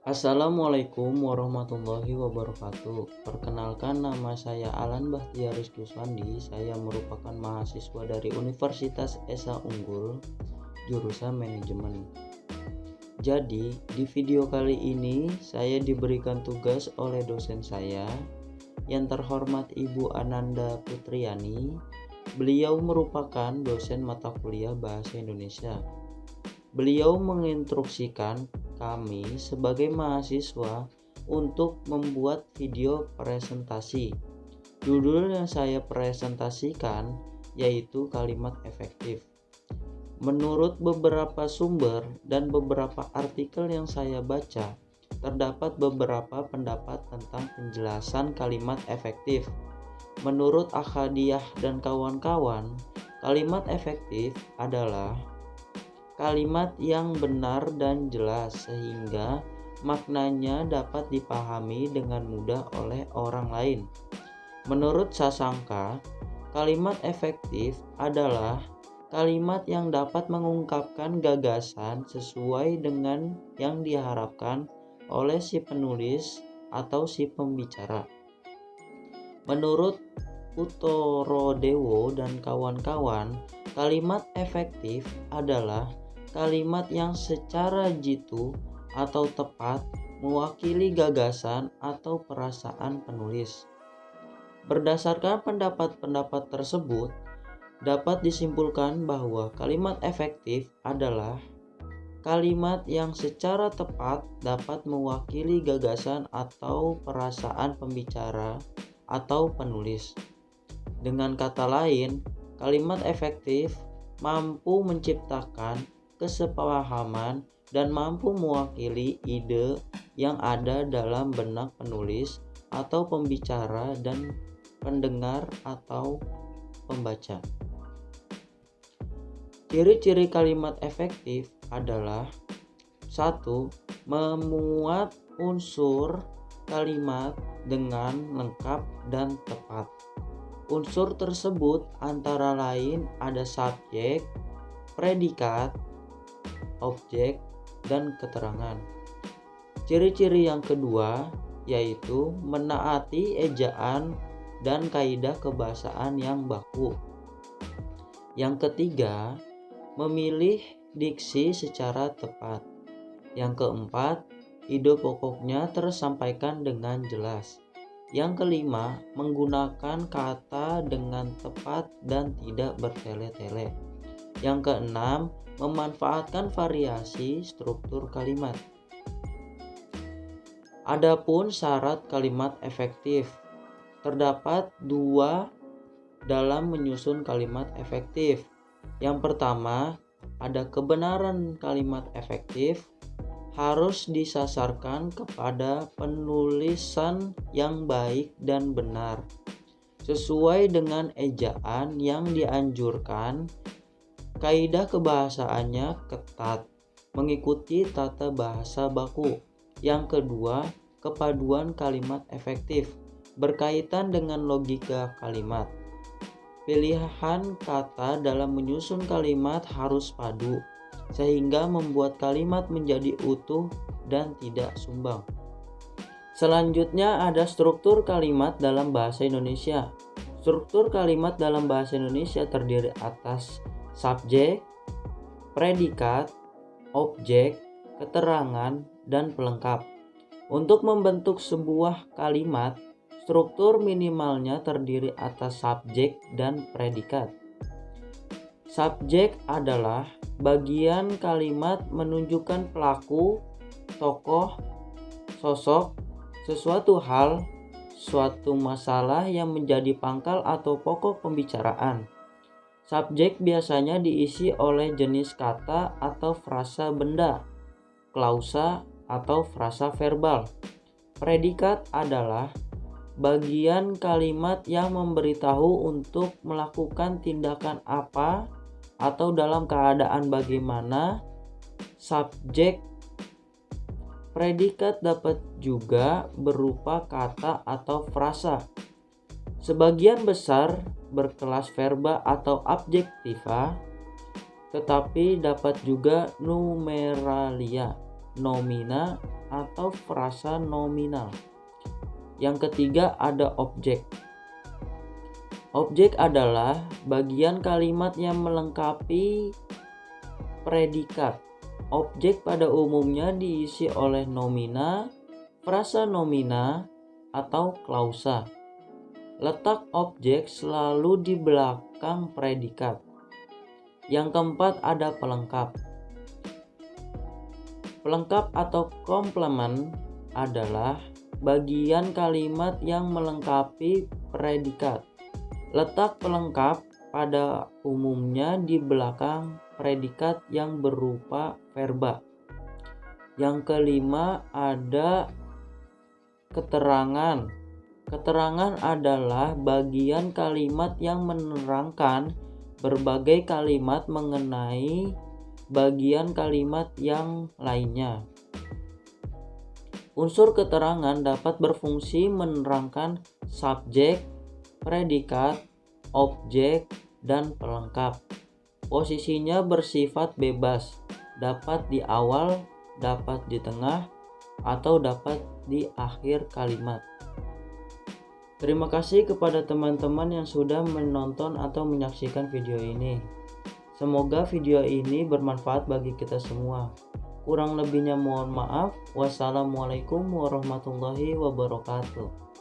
Assalamualaikum warahmatullahi wabarakatuh. Perkenalkan, nama saya Alan Bahtiaris Kuswandi. Saya merupakan mahasiswa dari Universitas Esa Unggul, jurusan manajemen. Jadi, di video kali ini saya diberikan tugas oleh dosen saya yang terhormat Ibu Ananda Putriani. Beliau merupakan dosen mata kuliah Bahasa Indonesia. Beliau menginstruksikan kami sebagai mahasiswa untuk membuat video presentasi. Judul yang saya presentasikan yaitu kalimat efektif. Menurut beberapa sumber dan beberapa artikel yang saya baca, terdapat beberapa pendapat tentang penjelasan kalimat efektif. Menurut Ahadiyah dan kawan-kawan, kalimat efektif adalah kalimat yang benar dan jelas sehingga maknanya dapat dipahami dengan mudah oleh orang lain. Menurut Sasangka, kalimat efektif adalah kalimat yang dapat mengungkapkan gagasan sesuai dengan yang diharapkan oleh si penulis atau si pembicara. Menurut Utorodewo dan kawan-kawan, kalimat efektif adalah kalimat yang secara jitu atau tepat mewakili gagasan atau perasaan penulis. Berdasarkan pendapat-pendapat tersebut, dapat disimpulkan bahwa kalimat efektif adalah kalimat yang secara tepat dapat mewakili gagasan atau perasaan pembicara atau penulis. Dengan kata lain, kalimat efektif mampu menciptakan kesepahaman dan mampu mewakili ide yang ada dalam benak penulis atau pembicara dan pendengar atau pembaca. Ciri-ciri kalimat efektif adalah 1. Memuat unsur kalimat dengan lengkap dan tepat. Unsur tersebut antara lain ada subjek, predikat, objek, dan keterangan. Ciri-ciri yang kedua yaitu menaati ejaan dan kaidah kebahasaan yang baku. Yang ketiga, memilih diksi secara tepat. Yang keempat, ide pokoknya tersampaikan dengan jelas. Yang kelima, menggunakan kata dengan tepat dan tidak bertele-tele. Yang keenam, memanfaatkan variasi struktur kalimat. Adapun syarat kalimat efektif, terdapat 2 dalam menyusun kalimat efektif. Yang pertama, ada kebenaran kalimat efektif harus disasarkan kepada penulisan yang baik dan benar, sesuai dengan ejaan yang dianjurkan. Kaidah kebahasaannya ketat, mengikuti tata bahasa baku. Yang kedua, kepaduan kalimat efektif berkaitan dengan logika kalimat. Pilihan kata dalam menyusun kalimat harus padu, sehingga membuat kalimat menjadi utuh dan tidak sumbang. Selanjutnya ada struktur kalimat dalam bahasa Indonesia. Struktur kalimat dalam bahasa Indonesia terdiri atas subjek, predikat, objek, keterangan, dan pelengkap. Untuk membentuk sebuah kalimat, struktur minimalnya terdiri atas subjek dan predikat. Subjek adalah bagian kalimat menunjukkan pelaku, tokoh, sosok, sesuatu hal, suatu masalah yang menjadi pangkal atau pokok pembicaraan. Subjek biasanya diisi oleh jenis kata atau frasa benda, klausa atau frasa verbal. Predikat adalah bagian kalimat yang memberitahu untuk melakukan tindakan apa atau dalam keadaan bagaimana. Subjek predikat dapat juga berupa kata atau frasa. Sebagian besar berkelas verba atau adjektiva, tetapi dapat juga numeralia, nomina, atau frasa nominal. Yang ketiga ada objek. Objek adalah bagian kalimat yang melengkapi predikat. Objek pada umumnya diisi oleh nomina, frasa nomina, atau klausa. Letak objek selalu di belakang predikat. Yang keempat ada pelengkap. Pelengkap atau komplement adalah bagian kalimat yang melengkapi predikat. Letak pelengkap pada umumnya di belakang predikat yang berupa verba. Yang kelima ada keterangan. Keterangan adalah bagian kalimat yang menerangkan berbagai kalimat mengenai bagian kalimat yang lainnya. Unsur keterangan dapat berfungsi menerangkan subjek, predikat, objek, dan pelengkap. Posisinya bersifat bebas, dapat di awal, dapat di tengah, atau dapat di akhir kalimat. Terima kasih kepada teman-teman yang sudah menonton atau menyaksikan video ini. Semoga video ini bermanfaat bagi kita semua. Kurang lebihnya mohon maaf. Wassalamualaikum warahmatullahi wabarakatuh.